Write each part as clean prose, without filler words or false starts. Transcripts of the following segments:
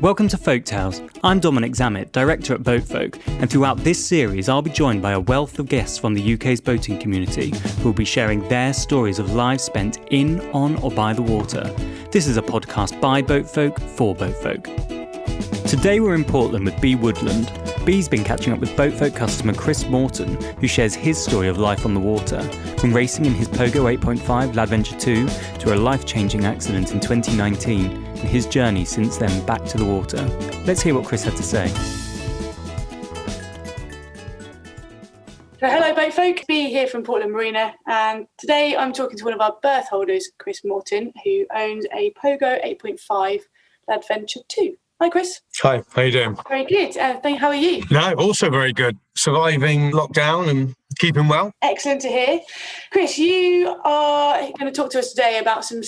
Welcome to Folk Tales. I'm Dominic Zammit, director at Boatfolk, and throughout this series I'll be joined by a wealth of guests from the UK's boating community who will be sharing their stories of lives spent in, on or by the water. This is a podcast by Boatfolk for Boatfolk. Today we're in Portland with Bea Woodland. Bea's been catching up with Boatfolk customer Chris Morton, who shares his story of life on the water, from racing in his Pogo 8.5 Ladventure 2 to a life-changing accident in 2019 and his journey since then back to the water. Let's hear what Chris had to say. So hello Boatfolk, Bea here from Portland Marina, and today I'm talking to one of our berth holders, Chris Morton, who owns a Pogo 8.5 Ladventure 2. Hi Chris. Hi, how you doing? Very good. How are you? No, also very good. Surviving lockdown and keeping well. Excellent to hear. Chris, you are going to talk to us today about the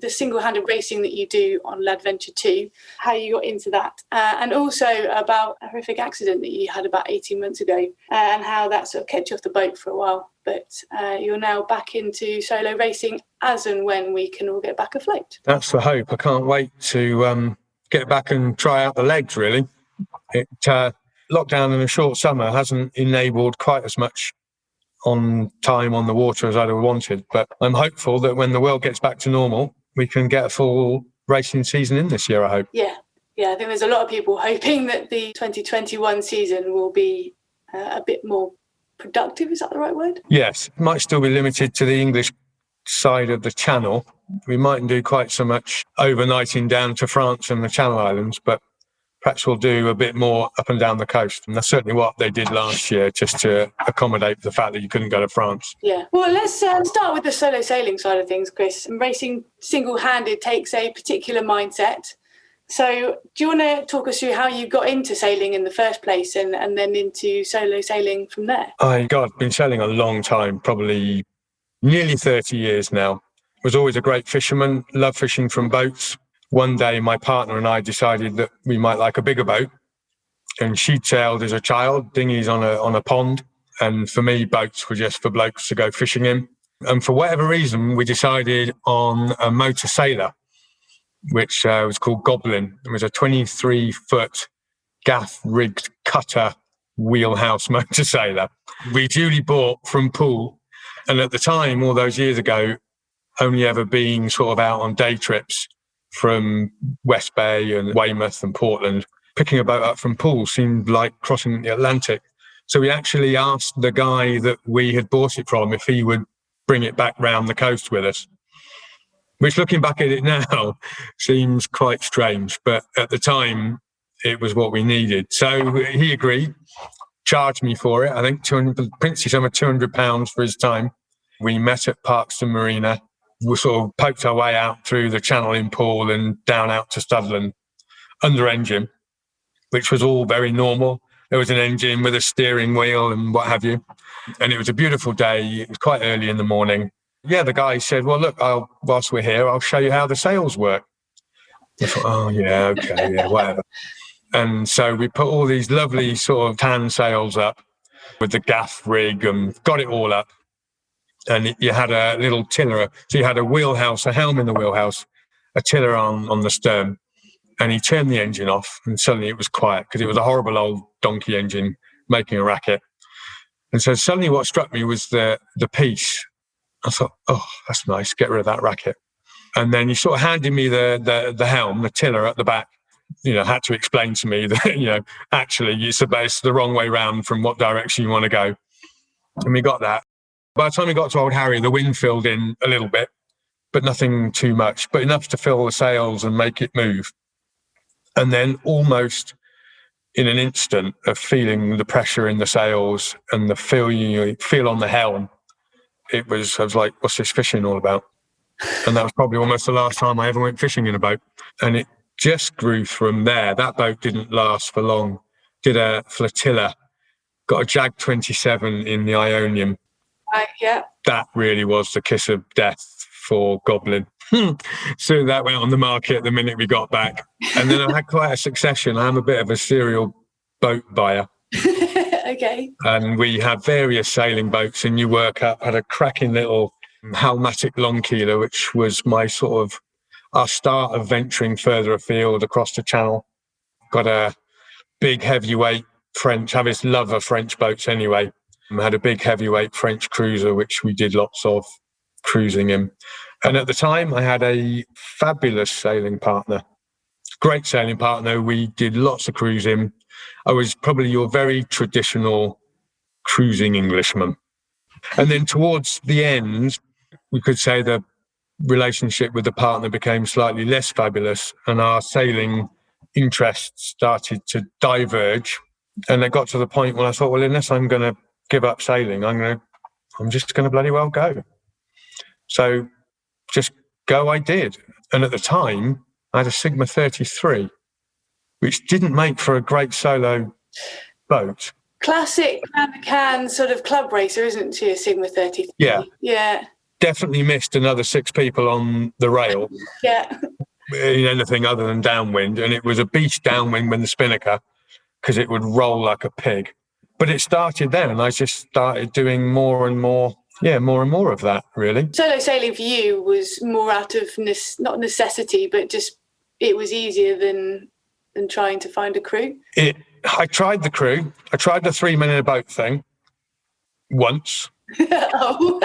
single-handed racing that you do on Ladventure 2, how you got into that, and also about a horrific accident that you had about 18 months ago, and how that sort of kept you off the boat for a while. But you're now back into solo racing as and when we can all get back afloat. That's the hope. I can't wait to get back and try out the legs, really. Lockdown and a short summer hasn't enabled quite as much on time on the water as I'd have wanted, but I'm hopeful that when the world gets back to normal, we can get a full racing season in this year, I hope. Yeah, I think there's a lot of people hoping that the 2021 season will be a bit more productive. Is that the right word? Yes, it might still be limited to the English side of the Channel. We mightn't do quite so much overnighting down to France and the Channel Islands, but perhaps we'll do a bit more up and down the coast. And that's certainly what they did last year, just to accommodate the fact that you couldn't go to France. Yeah. Well, let's start with the solo sailing side of things, Chris. Racing single-handed takes a particular mindset. So do you want to talk us through how you got into sailing in the first place and then into solo sailing from there? I've been sailing a long time, probably nearly 30 years now. Was always a great fisherman, loved fishing from boats. One day, my partner and I decided that we might like a bigger boat. And she'd sailed as a child, dinghies on a pond. And for me, boats were just for blokes to go fishing in. And for whatever reason, we decided on a motor sailor, which was called Goblin. It was a 23-foot gaff-rigged cutter wheelhouse motor sailor. We duly bought from Poole. And at the time, all those years ago, only ever being sort of out on day trips from West Bay and Weymouth and Portland, picking a boat up from Poole seemed like crossing the Atlantic. So we actually asked the guy that we had bought it from if he would bring it back round the coast with us, which, looking back at it now, seems quite strange. But at the time, it was what we needed. So he agreed, charged me for it. I think princely sum of £200 for his time. We met at Parkston Marina. We sort of poked our way out through the channel in Poole and down out to Studland under engine, which was all very normal. There was an engine with a steering wheel and what have you. And it was a beautiful day. It was quite early in the morning. Yeah, the guy said, well, look, whilst we're here, I'll show you how the sails work. I thought, oh, yeah, okay, yeah, whatever. And so we put all these lovely sort of tan sails up with the gaff rig and got it all up. And you had a little tiller. So you had a wheelhouse, a helm in the wheelhouse, a tiller on the stern. And he turned the engine off and suddenly it was quiet because it was a horrible old donkey engine making a racket. And so suddenly what struck me was the piece. I thought, oh, that's nice. Get rid of that racket. And then he sort of handed me the helm, the tiller at the back. Had to explain to me that, actually it's the wrong way round from what direction you want to go. And we got that. By the time we got to Old Harry, the wind filled in a little bit, but nothing too much, but enough to fill the sails and make it move. And then almost in an instant of feeling the pressure in the sails and the feel you feel on the helm, I was like, what's this fishing all about? And that was probably almost the last time I ever went fishing in a boat. And it just grew from there. That boat didn't last for long. Did a flotilla, got a Jag 27 in the Ionian. Yeah. That really was the kiss of death for Goblin. So that went on the market the minute we got back. And then I had quite a succession. I'm a bit of a serial boat buyer. Okay. And we had various sailing boats, and you work up, had a cracking little Halmatic long keeler, which was my sort of our start of venturing further afield across the channel. got a big heavyweight French, have this love of French boats anyway. I had a big heavyweight French cruiser, which we did lots of cruising in. And at the time, I had a fabulous sailing partner, great sailing partner. We did lots of cruising. I was probably your very traditional cruising Englishman. And then towards the end, we could say the relationship with the partner became slightly less fabulous and our sailing interests started to diverge. And it got to the point when I thought, well, unless I'm going to give up sailing, I'm just going to bloody well go. So just go I did. And at the time, I had a Sigma 33, which didn't make for a great solo boat. Classic can sort of club racer, isn't she, a Sigma 33? Yeah. Yeah. Definitely missed another 6 people on the rail. Yeah. In anything other than downwind. And it was a beast downwind when the spinnaker, because it would roll like a pig. But it started then, and I just started doing more and more of that, really. Solo sailing for you was more out of, not necessity, but just it was easier than trying to find a crew? I tried the crew. I tried the 3 men in a boat thing once. Oh.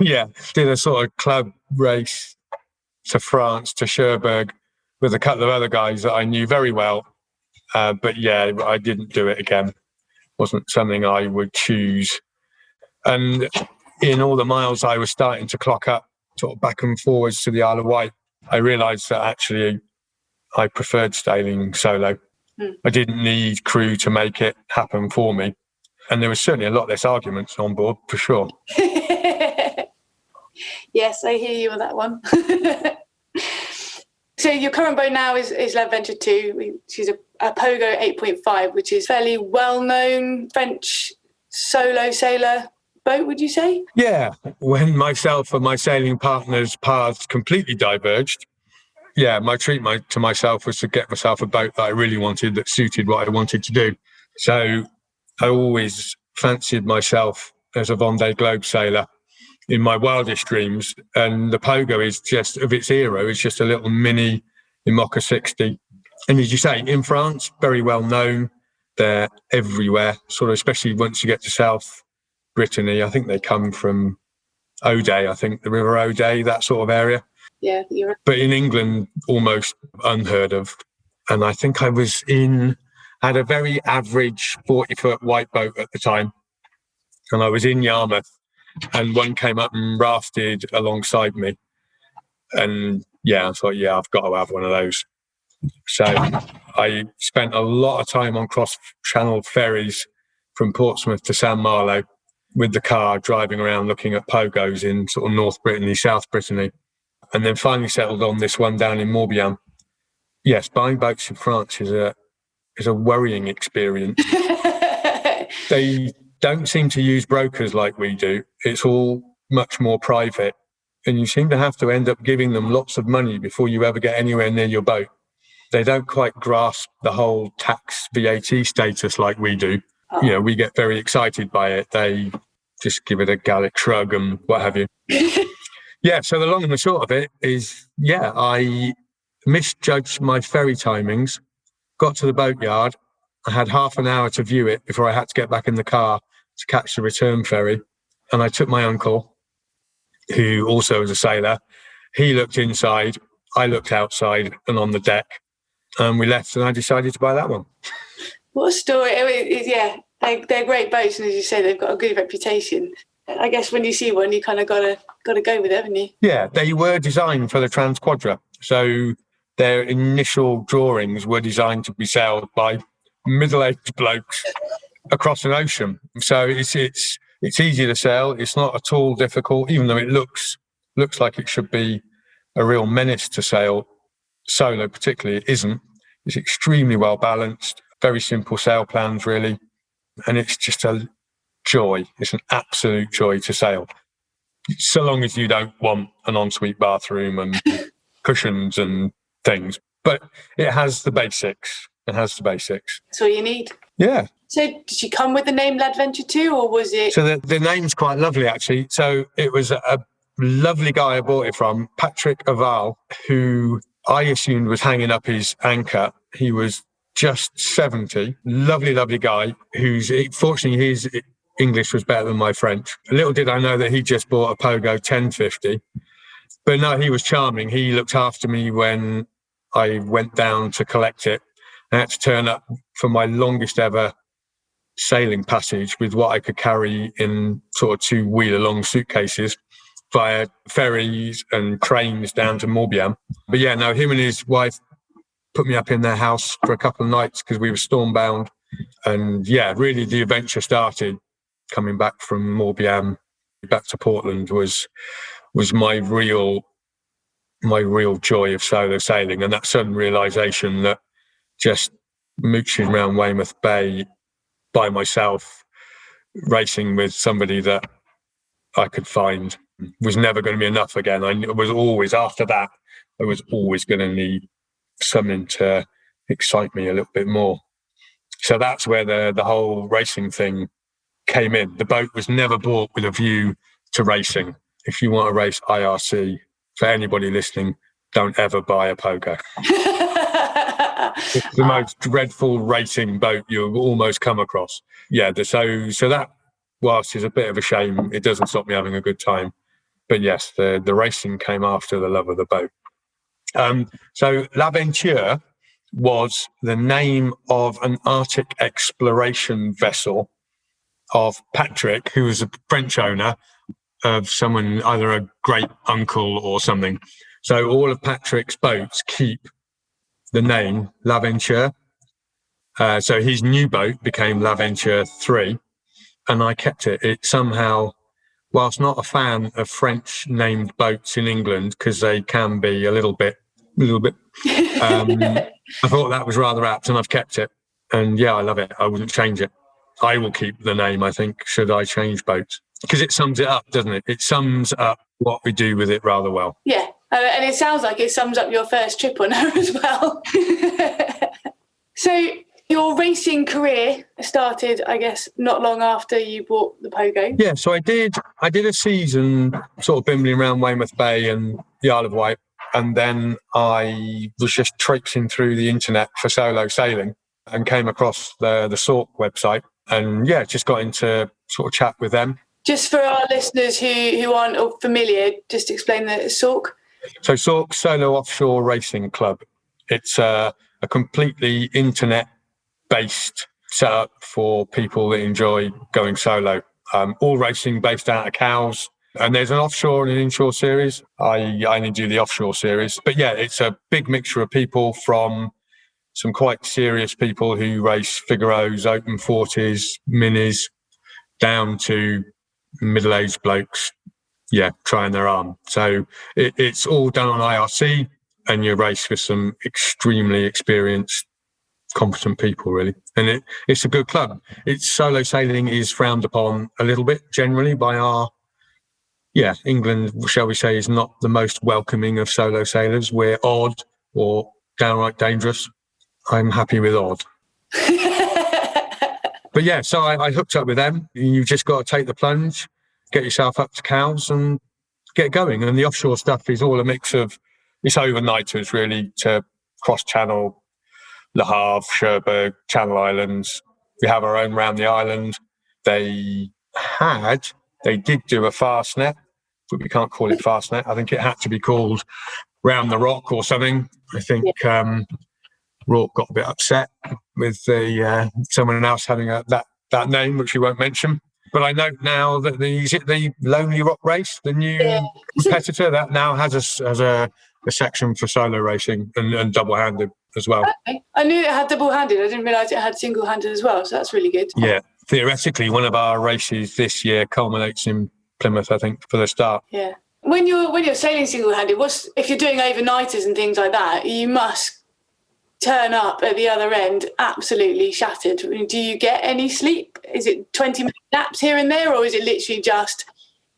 Yeah, did a sort of club race to France, to Cherbourg, with a couple of other guys that I knew very well. But yeah, I didn't do it again. Wasn't something I would choose. And in all the miles I was starting to clock up, sort of back and forwards to the Isle of Wight, I realised that actually I preferred sailing solo. I didn't need crew to make it happen for me. And there was certainly a lot less arguments on board, for sure. Yes, I hear you on that one. So your current boat now is Lead Venture 2, which is a Pogo 8.5, which is fairly well-known French solo sailor boat, would you say? Yeah, when myself and my sailing partner's paths completely diverged, yeah, my treatment to myself was to get myself a boat that I really wanted, that suited what I wanted to do. So I always fancied myself as a Vendée Globe sailor in my wildest dreams. And the Pogo is just, of its era, is just a little mini Imoca 60. And as you say, in France, very well known. They're everywhere, sort of, especially once you get to South Brittany. I think they come from Oday, I think the River Oday, that sort of area. Yeah, you're right. But in England, almost unheard of. And I think I had a very average 40-foot white boat at the time. And I was in Yarmouth and one came up and rafted alongside me. And yeah, I thought, yeah, I've got to have one of those. So I spent a lot of time on cross-channel ferries from Portsmouth to San Malo with the car, driving around looking at Pogos in sort of North Brittany, South Brittany, and then finally settled on this one down in Morbihan. Yes, buying boats in France is a worrying experience. They don't seem to use brokers like we do. It's all much more private, and you seem to have to end up giving them lots of money before you ever get anywhere near your boat. They don't quite grasp the whole tax VAT status like we do. Oh. You know, we get very excited by it. They just give it a Gallic shrug and what have you. Yeah, so the long and the short of it is, yeah, I misjudged my ferry timings, got to the boatyard. I had half an hour to view it before I had to get back in the car to catch the return ferry. And I took my uncle, who also was a sailor. He looked inside, I looked outside and on the deck. And we left, and I decided to buy that one. What a story. Yeah, they're great boats, and as you say, they've got a good reputation. I guess when you see one, you kind of got to go with it, haven't you? Yeah, they were designed for the Transquadra. So their initial drawings were designed to be sailed by middle-aged blokes across an ocean. So it's easy to sail. It's not at all difficult, even though it looks like it should be a real menace to sail. Solo particularly, it isn't. It's extremely well balanced, very simple sail plans really, and it's just a joy. It's an absolute joy to sail, so long as you don't want an ensuite bathroom and cushions and things. But it has the basics. That's all you need. Yeah. So did you come with the name Lead Venture 2, or was it? So the name's quite lovely actually. So it was a lovely guy I bought it from, Patrick Aval, who I assumed was hanging up his anchor. He was just 70, lovely guy, fortunately his English was better than my French. Little did I know that he just bought a Pogo 1050. But no, he was charming. He looked after me when I went down to collect it. I had to turn up for my longest ever sailing passage with what I could carry in sort of 2-wheeler long suitcases via ferries and trains down to Morbihan. But yeah, no, him and his wife put me up in their house for a couple of nights because we were stormbound. And yeah, really the adventure started coming back from Morbihan back to Portland was my real joy of solo sailing, and that sudden realization that just mooching around Weymouth Bay by myself, racing with somebody that I could find, was never going to be enough again. I was always, after that, I was always going to need something to excite me a little bit more. So that's where the whole racing thing came in. The boat was never bought with a view to racing. If you want to race IRC, for anybody listening, don't ever buy a Pogo. It's the most dreadful racing boat you'll almost come across. Yeah, so that, whilst is a bit of a shame, it doesn't stop me having a good time. But yes, the racing came after the love of the boat. So L'Aventure was the name of an Arctic exploration vessel of Patrick, who was a French owner of someone, either a great uncle or something. So all of Patrick's boats keep the name L'Aventure. So his new boat became L'Aventure 3, and I kept it. It somehow, whilst not a fan of French named boats in England, because they can be a little bit, I thought that was rather apt, and I've kept it. And yeah, I love it. I wouldn't change it. I will keep the name, I think, should I change boats. Because it sums it up, doesn't it? It sums up what we do with it rather well. Yeah, and it sounds like it sums up your first trip on her as well. So your racing career started, I guess, not long after you bought the Pogo. Yeah, so I did a season sort of bimbling around Weymouth Bay and the Isle of Wight, and then I was just traipsing through the internet for solo sailing and came across the Sork website, and yeah, just got into sort of chat with them. Just for our listeners who aren't familiar, just explain the Sork. So Sork Solo Offshore Racing Club. It's a completely internet-based setup for people that enjoy going solo. All racing based out of Cowes. And there's an offshore and an inshore series. I only do the offshore series. But yeah, it's a big mixture of people, from some quite serious people who race Figaros, open 40s, minis, down to middle-aged blokes, yeah, trying their arm. So it's all done on IRC, and you race with some extremely experienced, competent people, really. And it's a good club. It's solo sailing is frowned upon a little bit generally by England, shall we say, is not the most welcoming of solo sailors. We're odd or downright dangerous. I'm happy with odd. But yeah, so I hooked up with them. You've just got to take the plunge, get yourself up to Cowes and get going. And the offshore stuff is all a mix of, it's overnighters really, to cross-channel, Le Havre, Cherbourg, Channel Islands. We have our own round the island. They did do a Fastnet, but we can't call it Fastnet. I think it had to be called Round the Rock or something. I think Rourke got a bit upset with someone else having that name, which we won't mention. But I note now that the Lonely Rock race, the new competitor, that now has a section for solo racing and double-handed as well. Okay. I knew it had double-handed. I didn't realise it had single-handed as well, so that's really good. Yeah. Theoretically, one of our races this year culminates in Plymouth, I think, for the start. Yeah. When you're sailing single-handed, if you're doing overnighters and things like that, you must turn up at the other end absolutely shattered. Do you get any sleep? Is it 20-minute naps here and there, or is it literally just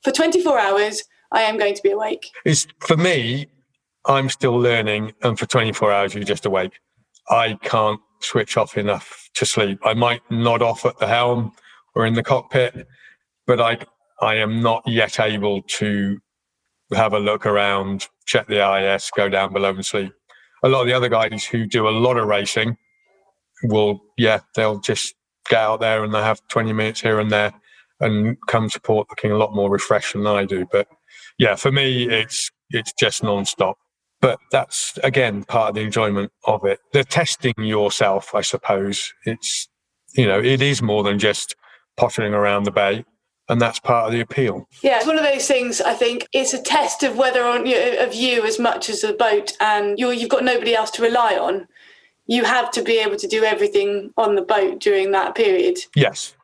for 24 hours I am going to be awake? For me, I'm still learning, and for 24 hours you're just awake. I can't switch off enough to sleep. I might nod off at the helm or in the cockpit, but I am not yet able to have a look around, check the IS, go down below and sleep. A lot of the other guys who do a lot of racing they'll just get out there and they have 20 minutes here and there and come to port looking a lot more refreshed than I do. But yeah, for me, it's just non-stop. But that's, again, part of the enjoyment of it. The testing yourself, I suppose. It's, it is more than just pottering around the bay. And that's part of the appeal. Yeah, it's one of those things, I think, it's a test of of you as much as the boat, and you've got nobody else to rely on. You have to be able to do everything on the boat during that period. Yes.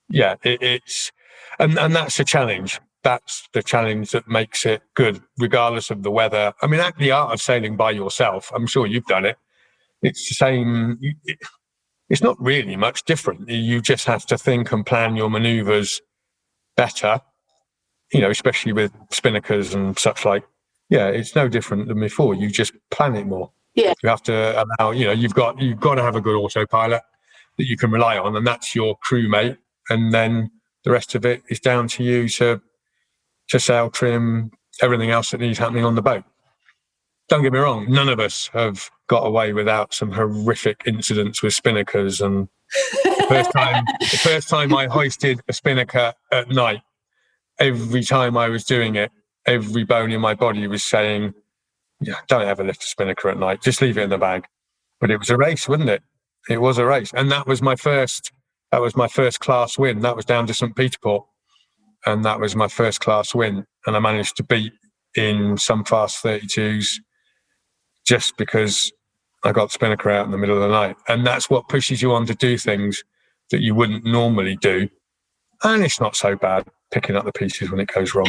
Yeah, it's and that's a challenge. That's the challenge that makes it good, regardless of the weather. I mean, the art of sailing by yourself, I'm sure you've done it. It's the same. It's not really much different. You just have to think and plan your manoeuvres better, especially with spinnakers and such like. Yeah, it's no different than before. You just plan it more. Yeah. You have to allow, you've got to have a good autopilot that you can rely on, and that's your crewmate. And then the rest of it is down to you to sail, trim, everything else that needs happening on the boat. Don't get me wrong, none of us have got away without some horrific incidents with spinnakers. And the first time I hoisted a spinnaker at night, every time I was doing it, every bone in my body was saying, yeah, don't ever lift a spinnaker at night. Just leave it in the bag. But it was a race, wasn't it? It was a race. And that was my first class win. That was down to St. Peter Port. And that was my first class win. And I managed to beat in some fast 32s just because I got the spinnaker out in the middle of the night. And that's what pushes you on to do things that you wouldn't normally do. And it's not so bad picking up the pieces when it goes wrong.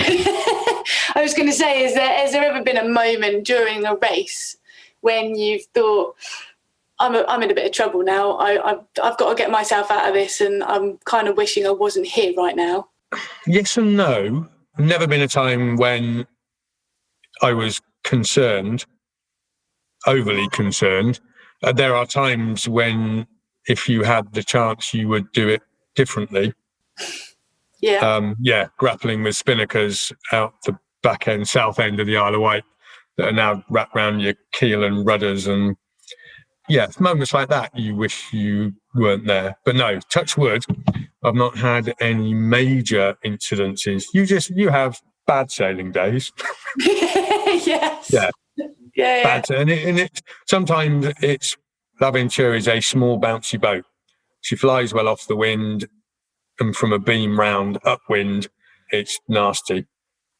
I was going to say, has there ever been a moment during a race when you've thought, I'm in a bit of trouble now. I've got to get myself out of this, and I'm kind of wishing I wasn't here right now? Yes and no. Never been a time when I was concerned, overly concerned. There are times when, if you had the chance, you would do it differently. Yeah. Grappling with spinnakers out the back end, south end of the Isle of Wight that are now wrapped around your keel and rudders, and moments like that you wish you weren't there. But no, touch wood, I've not had any major incidences. You have bad sailing days. Yes. Yeah. Yeah. And sometimes L'Aventure is a small bouncy boat. She flies well off the wind, and from a beam round upwind, it's nasty,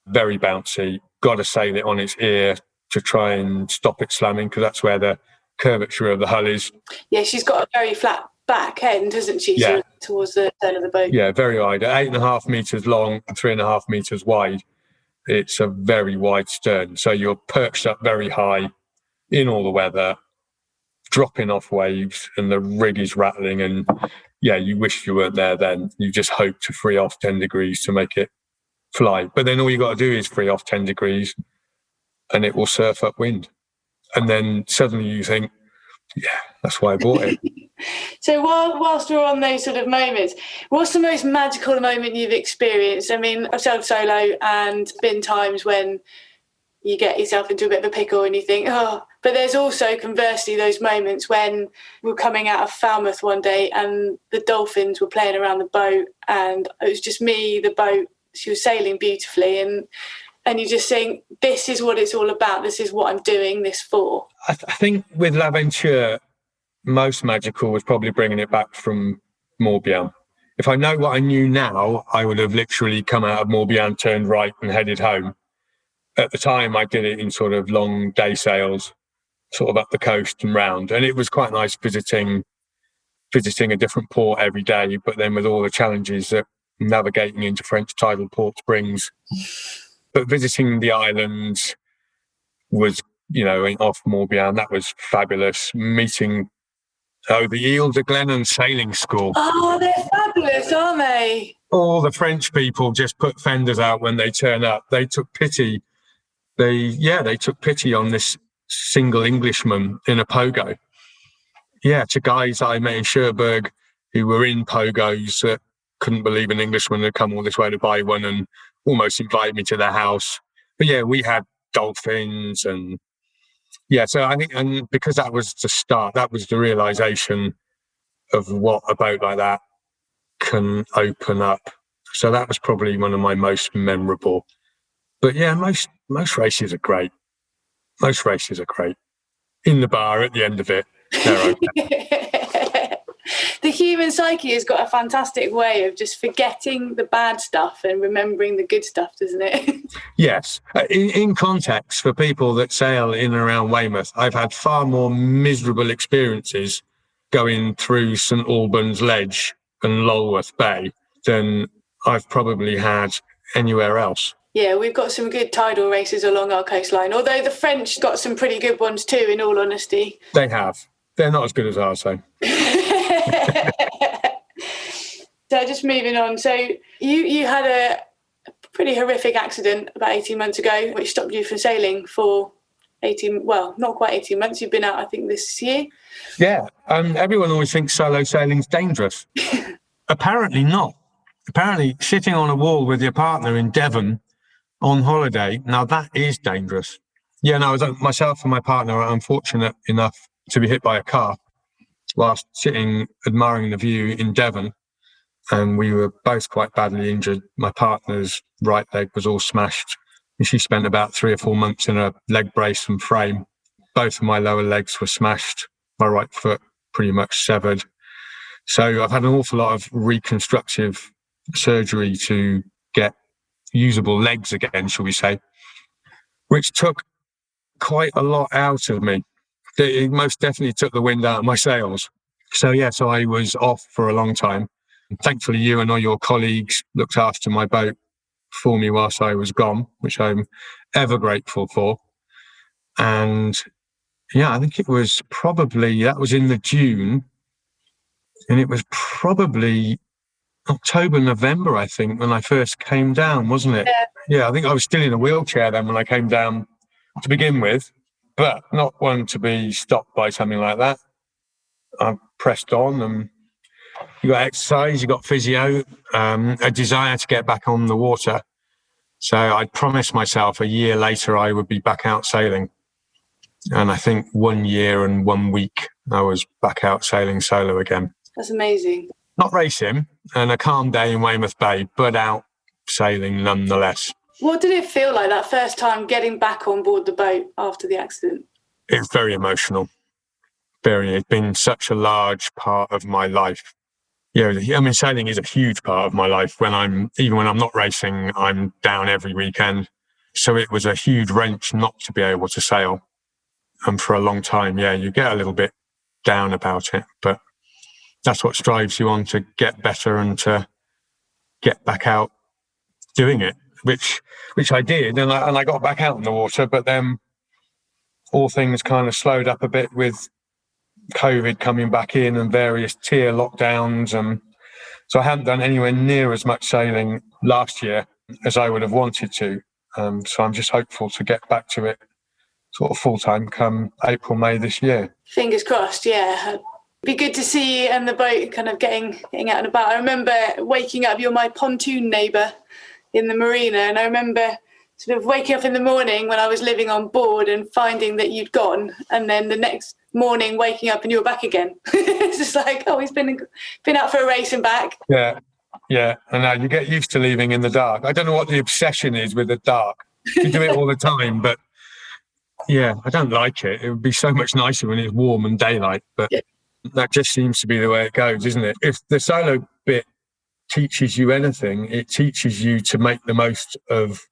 very bouncy. Got to sail it on its ear to try and stop it slamming, because that's where the curvature of the hull is. Yeah, she's got a very flat back end, doesn't she? Yeah. Towards the turn of the boat. Yeah, very wide. 8.5 meters long and 3.5 meters wide. It's a very wide stern. So you're perched up very high in all the weather, dropping off waves, and the rig is rattling. And you wish you weren't there then. You just hope to free off 10 degrees to make it fly. But then all you got to do is free off 10 degrees and it will surf upwind. And then suddenly you think, that's why I bought it. So whilst we're on those sort of moments, what's the most magical moment you've experienced? I mean, I've sailed solo, and been times when you get yourself into a bit of a pickle and you think, but there's also conversely those moments when we were coming out of Falmouth one day and the dolphins were playing around the boat, and it was just me, the boat, she was sailing beautifully, and you just think, this is what it's all about. This is what I'm doing this for. I think with L'Aventure, most magical was probably bringing it back from Morbihan. If I know what I knew now, I would have literally come out of Morbihan, turned right and headed home. At the time, I did it in sort of long day sails, sort of up the coast and round. And it was quite nice visiting a different port every day, but then with all the challenges that navigating into French tidal ports brings. But visiting the islands was, off Morbihan, that was fabulous. Meeting the Îles de Glennon Sailing School. Oh, they're fabulous, aren't they? All the French people just put fenders out when they turn up. They took pity. They took pity on this single Englishman in a Pogo. Yeah, to guys I met in Cherbourg who were in Pogos that couldn't believe an Englishman had come all this way to buy one and almost invited me to their house. But we had dolphins and Yeah, so I think, and because that was the start, that was the realization of what a boat like that can open up. So that was probably one of my most memorable. But yeah, most races are great. Most races are great. In the bar at the end of it, they're okay. The human psyche has got a fantastic way of just forgetting the bad stuff and remembering the good stuff, doesn't it? Yes. In context, for people that sail in and around Weymouth, I've had far more miserable experiences going through St Albans Ledge and Lulworth Bay than I've probably had anywhere else. Yeah, we've got some good tidal races along our coastline, although the French got some pretty good ones too, in all honesty. They have. They're not as good as ours, though. So just moving on. So you had a pretty horrific accident about 18 months ago, which stopped you from sailing for 18, well, not quite 18 months. You've been out, I think, this year. Yeah. Everyone always thinks solo sailing's dangerous. Apparently not. Apparently sitting on a wall with your partner in Devon on holiday, now that is dangerous. Yeah, no, myself and my partner are unfortunate enough to be hit by a car whilst sitting admiring the view in Devon. And we were both quite badly injured. My partner's right leg was all smashed. She spent about 3 or 4 months in a leg brace and frame. Both of my lower legs were smashed. My right foot pretty much severed. So I've had an awful lot of reconstructive surgery to get usable legs again, shall we say, which took quite a lot out of me. It most definitely took the wind out of my sails. So I was off for a long time. Thankfully, you and all your colleagues looked after my boat for me whilst I was gone, which I'm ever grateful for. And yeah, I think it was that was in the June, and it was probably October, November, I think, when I first came down, wasn't it? Yeah, I think I was still in a wheelchair then when I came down to begin with, but not one to be stopped by something like that. I pressed on, and you got exercise, you got physio, a desire to get back on the water. So I promised myself a year later I would be back out sailing. And I think 1 year and 1 week I was back out sailing solo again. That's amazing. Not racing and a calm day in Weymouth Bay, but out sailing nonetheless. What did it feel like that first time getting back on board the boat after the accident? It's very emotional. It's been such a large part of my life. Yeah, I mean, sailing is a huge part of my life. Even when I'm not racing, I'm down every weekend. So it was a huge wrench not to be able to sail. And for a long time, you get a little bit down about it, but that's what drives you on to get better and to get back out doing it, which I did. And I got back out in the water, but then all things kind of slowed up a bit with COVID coming back in and various tier lockdowns. And so I hadn't done anywhere near as much sailing last year as I would have wanted to. So I'm just hopeful to get back to it sort of full-time come April, May this year. Fingers crossed, yeah. It'd be good to see you and the boat kind of getting out and about. I remember waking up, you're my pontoon neighbour in the marina, and I remember sort of waking up in the morning when I was living on board and finding that you'd gone, and then the next morning waking up and you were back again. It's just like, he's been out for a race and back. Yeah, and now you get used to leaving in the dark. I don't know what the obsession is with the dark. You do it all the time, but yeah, I don't like it. It would be so much nicer when it's warm and daylight, but that just seems to be the way it goes, isn't it? If the solo bit teaches you anything, it teaches you to make the most of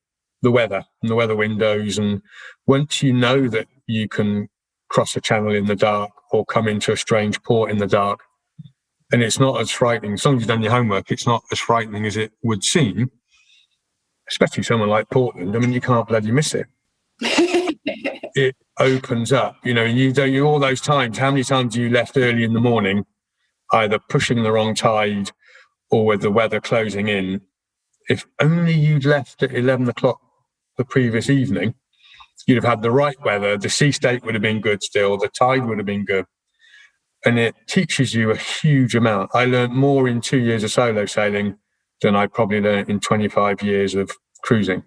the weather and the weather windows. And once you know that you can cross a channel in the dark or come into a strange port in the dark, and it's not as frightening, as long as you've done your homework, it's not as frightening as it would seem, especially someone like Portland. I mean, you can't bloody miss it. It opens up, you all those times. How many times you left early in the morning, either pushing the wrong tide or with the weather closing in? If only you'd left at 11 o'clock the previous evening, you'd have had the right weather, the sea state would have been good still, the tide would have been good. And it teaches you a huge amount. I learned more in 2 years of solo sailing than I probably learned in 25 years of cruising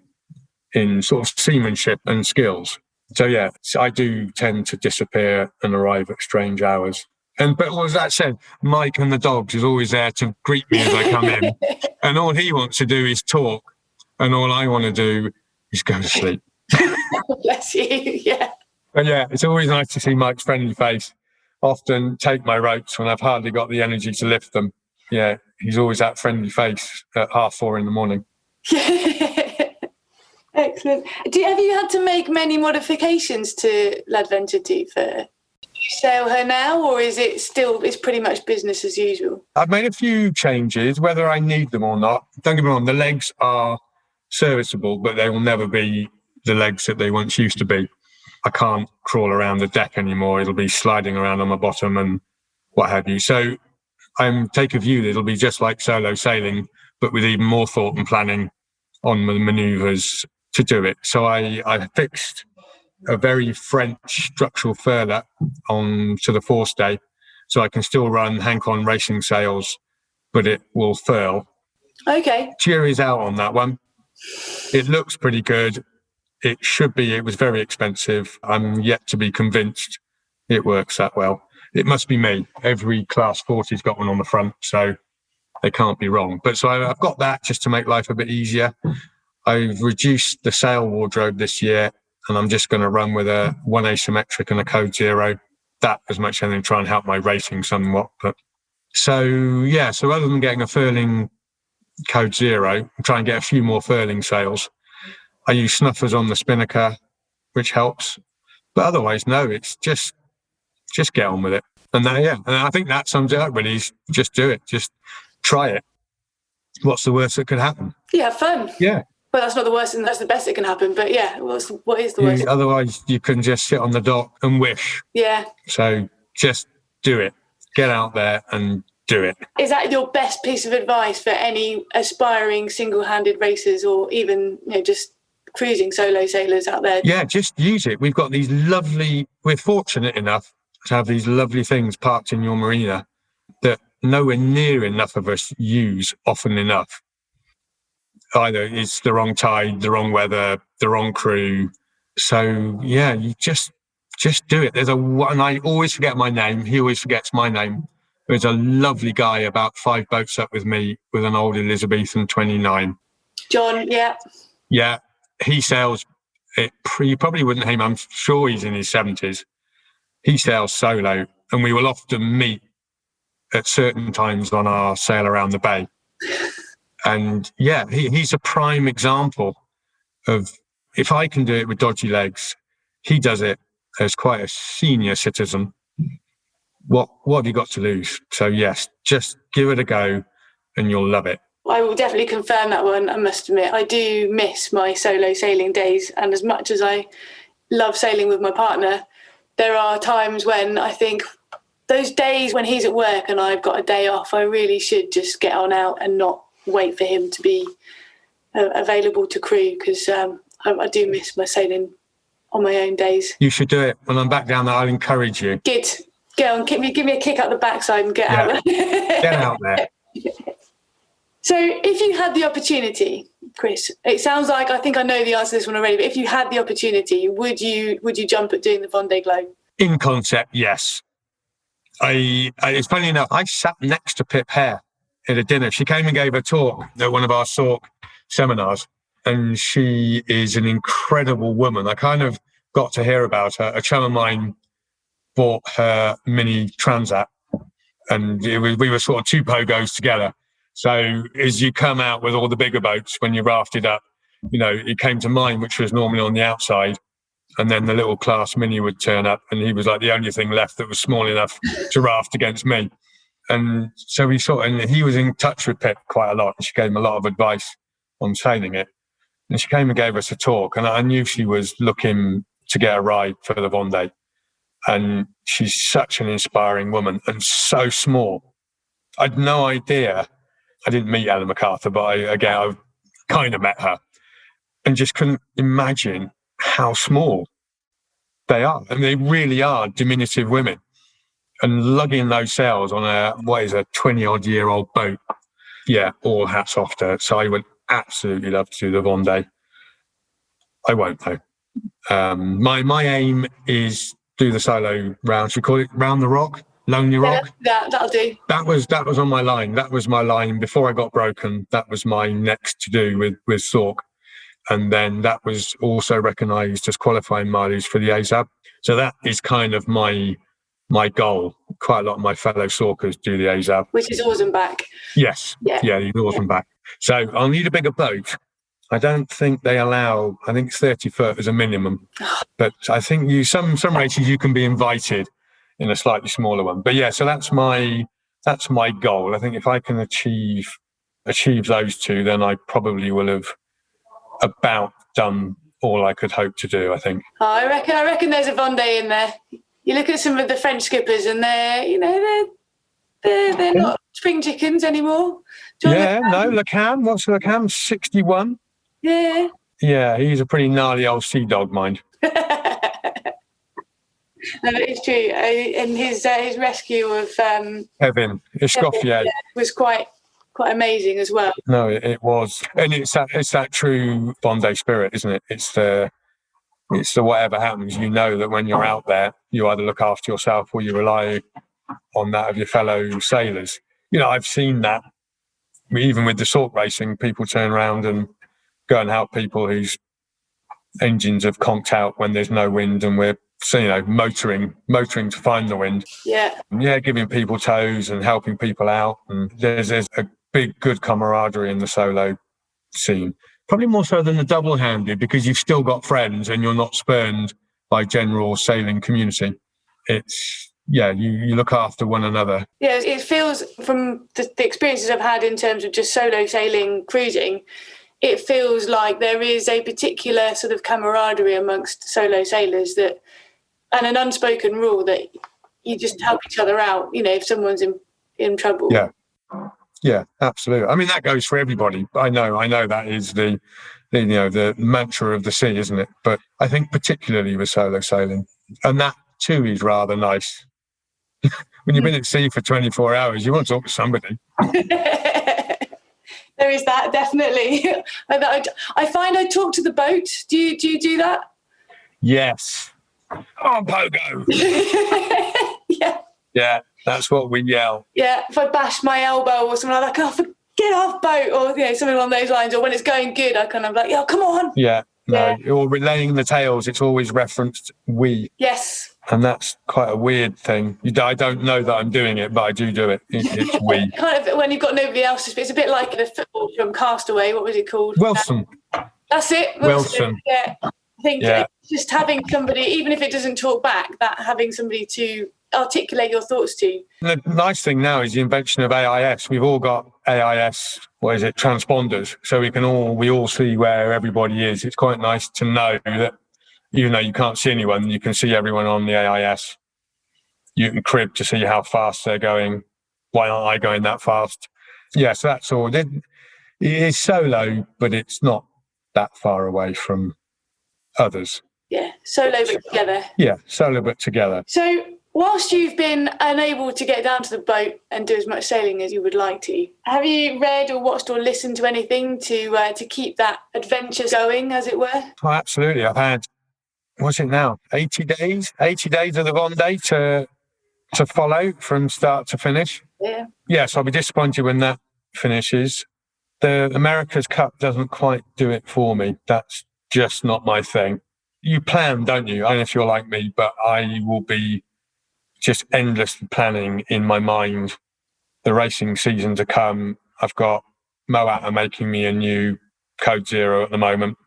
in sort of seamanship and skills. So yeah, I do tend to disappear and arrive at strange hours. But as that said, Mike and the dogs is always there to greet me as I come in. And all he wants to do is talk. And all I want to do is go to sleep. Bless you, yeah. But yeah, it's always nice to see Mike's friendly face. Often take my ropes when I've hardly got the energy to lift them. Yeah, he's always that friendly face at 4:30 in the morning. Excellent. Have you had to make many modifications to Ladventure 2 for... Do you sail her now, or is it still, it's pretty much business as usual? I've made a few changes, whether I need them or not. Don't get me wrong, the legs are serviceable, but they will never be the legs that they once used to be. I can't crawl around the deck anymore. It'll be sliding around on my bottom and what have you. So I take a view that it'll be just like solo sailing, but with even more thought and planning on the manoeuvres to do it. So I fixed a very French structural furler on to the forestay, so I can still run Hank-on racing sails, but it will furl. Okay. Jury's out on that one. It looks pretty good. It should be. It was very expensive. I'm yet to be convinced it works that well. It must be me. Every Class 40's got one on the front, so they can't be wrong. But so I've got that just to make life a bit easier. I've reduced the sail wardrobe this year, and I'm just going to run with a 1 asymmetric and a code 0. That as much as anything, try and help my racing somewhat. But so other than getting a furling code 0, try and get a few more furling sails. I use snuffers on the spinnaker, which helps. But otherwise, no, it's just get on with it. And and I think that sums it up really, is just do it. Just try it. What's the worst that could happen? Yeah, fun. Yeah. Well, that's not the worst, and that's the best that can happen. But yeah, what is the worst? Otherwise, you can just sit on the dock and wish. Yeah. So just do it. Get out there and do it. Is that your best piece of advice for any aspiring single-handed racers, or even just cruising solo sailors out there? Yeah, just use it. We've got these we're fortunate enough to have these lovely things parked in your marina that nowhere near enough of us use often enough. Either it's the wrong tide, the wrong weather, the wrong crew. So yeah, you just do it. And I always forget my name. He always forgets my name. There's a lovely guy about 5 boats up with me with an old Elizabethan 29. John, yeah. Yeah, he sails it. You probably wouldn't name him. I'm sure he's in his 70s. He sails solo, and we will often meet at certain times on our sail around the bay. And yeah, he's a prime example of, if I can do it with dodgy legs, he does it as quite a senior citizen. What have you got to lose? So yes, just give it a go and you'll love it. I will definitely confirm that one. I must admit, I do miss my solo sailing days. And as much as I love sailing with my partner, there are times when I think, those days when he's at work and I've got a day off, I really should just get on out and not wait for him to be available to crew, because I do miss my sailing on my own days. You should do it. When I'm back down there, I'll encourage you. Good. Go on, give me a kick up the backside and get out there. Get out there. So if you had the opportunity, Chris, it sounds like, I think I know the answer to this one already, but if you had the opportunity, would you jump at doing the Vendée Globe? In concept, yes. It's funny enough, I sat next to Pip Hare at a dinner. She came and gave a talk at one of our SORC seminars, and she is an incredible woman. I kind of got to hear about her. A chum of mine bought her mini Transat, and we were sort of 2 Pogos together. So as you come out with all the bigger boats, when you rafted up, it came to mine, which was normally on the outside. And then the little Class Mini would turn up, and he was like the only thing left that was small enough to raft against me. And so he was in touch with Pip quite a lot, and she gave him a lot of advice on sailing it. And she came and gave us a talk, and I knew she was looking to get a ride for the Vendée. And she's such an inspiring woman and so small. I'd no idea. I didn't meet Ellen MacArthur, but I kind of met her and just couldn't imagine how small they are. And they really are diminutive women. And lugging those sails on a 20-odd-year-old boat, yeah, all hats off to her. So I would absolutely love to do the Vendée. I won't, though. My aim is do the solo round. Should we call it Round the Rock, Lonely Rock? Yeah, that'll do. That was on my line. That was my line before I got broken. That was my next to do with Sork. And then that was also recognised as qualifying mileage for the ASAB. So that is kind of my goal. Quite a lot of my fellow Sorkers do the ASAB. Which is Oars and Back. Yes. Yeah, the Oars and Back. So I'll need a bigger boat. I don't think they allow, I think 30 foot is a minimum. But I think some races you can be invited in a slightly smaller one. But yeah, so that's my goal. I think if I can achieve those two, then I probably will have about done all I could hope to do, I think. Oh, I reckon there's a Vendée in there. You look at some of the French skippers and they're not spring chickens anymore. Le Cam, what's Le Cam? 61? Yeah. Yeah, he's a pretty gnarly old sea dog, mind. No, it's true. And his rescue of Kevin Escoffier was quite amazing as well. No, it was, and it's that true Bondage spirit, isn't it? It's the whatever happens, you know that when you're out there, you either look after yourself or you rely on that of your fellow sailors. You know, I've seen that even with the Sork racing, people turn around and go and help people whose engines have conked out when there's no wind and we're, motoring to find the wind. Yeah, giving people tows and helping people out. And there's a big, good camaraderie in the solo scene. Probably more so than the double-handed, because you've still got friends and you're not spurned by general sailing community. It's, you look after one another. Yeah, it feels from the experiences I've had in terms of just solo sailing, cruising, it feels like there is a particular sort of camaraderie amongst solo sailors and an unspoken rule that you just help each other out, if someone's in trouble. Yeah, absolutely. I mean, that goes for everybody. I know that is the mantra of the sea, isn't it? But I think particularly with solo sailing, and that too is rather nice. When you've been at sea for 24 hours, you want to talk to somebody. There is that, definitely. I find I talk to the boat. Do you do that? Yes. Oh, Pogo. Yeah. Yeah, that's what we yell. Yeah, if I bash my elbow or something like that, get off boat, or something along those lines. Or when it's going good, I kind of like, come on. Yeah, no, or relaying the tales, it's always referenced we. Yes. And that's quite a weird thing. I don't know that I'm doing it, but I do it. It's we. Kind of when you've got nobody else to speak. It's a bit like the football from Castaway. What was it called? Wilson. That's it. Wilson. Yeah. I think just having somebody, even if it doesn't talk back, that having somebody to articulate your thoughts to. The nice thing now is the invention of AIS. We've all got AIS, transponders, so we all see where everybody is. It's quite nice to know that even though you can't see anyone, you can see everyone on the AIS. You can crib to see how fast they're going. Why aren't I going that fast? Yeah, so that's all. It is solo, but it's not that far away from others. Yeah, solo but together. Yeah, solo but together. So whilst you've been unable to get down to the boat and do as much sailing as you would like to, have you read or watched or listened to anything to keep that adventure going, as it were? Oh, absolutely. I've had, what's it now, 80 days of the Vendée to follow from start to finish. Yeah. Yes, I'll be disappointed when that finishes. The America's Cup doesn't quite do it for me. That's just not my thing. You plan, don't you? I don't know if you're like me, but I will be just endlessly planning in my mind the racing season to come. I've got Moat making me a new Code Zero at the moment.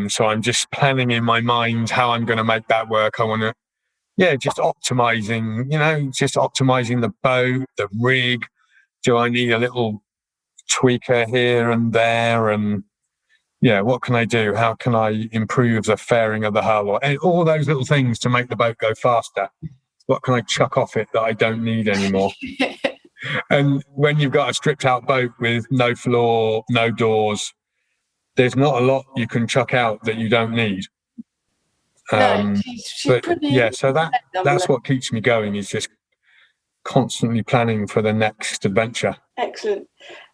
So I'm just planning in my mind how I'm going to make that work. I want to, just optimizing, just optimizing the boat, the rig. Do I need a little tweaker here and there? And what can I do? How can I improve the fairing of the hull? Or all those little things to make the boat go faster. What can I chuck off it that I don't need anymore? And when you've got a stripped out boat with no floor, no doors, there's not a lot you can chuck out that you don't need. She's pretty. So that's what keeps me going, is just constantly planning for the next adventure. Excellent.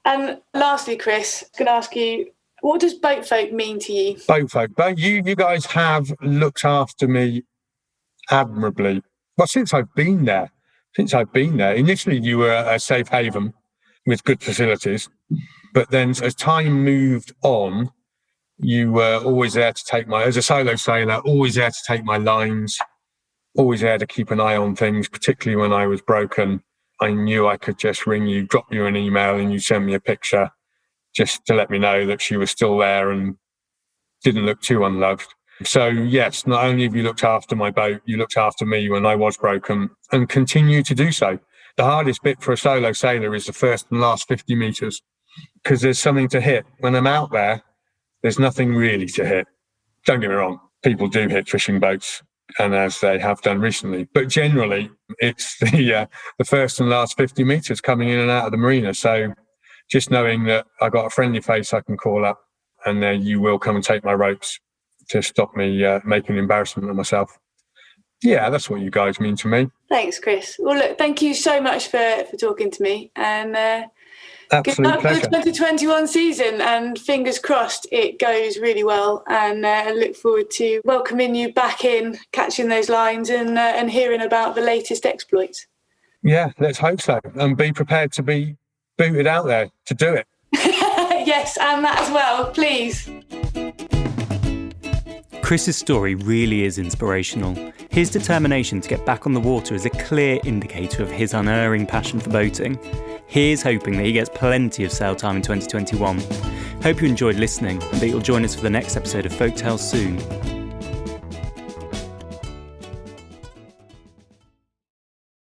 And lastly, Chris, I can ask you, What does Boatfolk mean to you? Boatfolk. But you guys have looked after me admirably. Well, since I've been there. Initially, you were a safe haven with good facilities. But then as time moved on, you were always there to take as a solo sailor, always there to take my lines, always there to keep an eye on things, particularly when I was broken. I knew I could just ring you, drop you an email, and you send me a picture just to let me know that she was still there and didn't look too unloved. So yes, not only have you looked after my boat, you looked after me when I was broken and continue to do so. The hardest bit for a solo sailor is the first and last 50 metres because there's something to hit. When I'm out there, there's nothing really to hit. Don't get me wrong, people do hit fishing boats, and as they have done recently. But generally, it's the first and last 50 metres coming in and out of the marina. So just knowing that I got a friendly face I can call up, and then you will come and take my ropes to stop me making an embarrassment of myself. Yeah, that's what you guys mean to me. Thanks, Chris. Well, look, thank you so much for talking to me. And absolute good luck pleasure. for the 2021 season, and fingers crossed it goes really well. And I look forward to welcoming you back in, catching those lines, and hearing about the latest exploits. Yeah, let's hope so. And be prepared to be booted out there to do it. Yes, and that as well, please. Chris's story really is inspirational. His determination to get back on the water is a clear indicator of his unerring passion for boating. Here's hoping that he gets plenty of sail time in 2021. Hope you enjoyed listening and that you'll join us for the next episode of Folk Tales soon.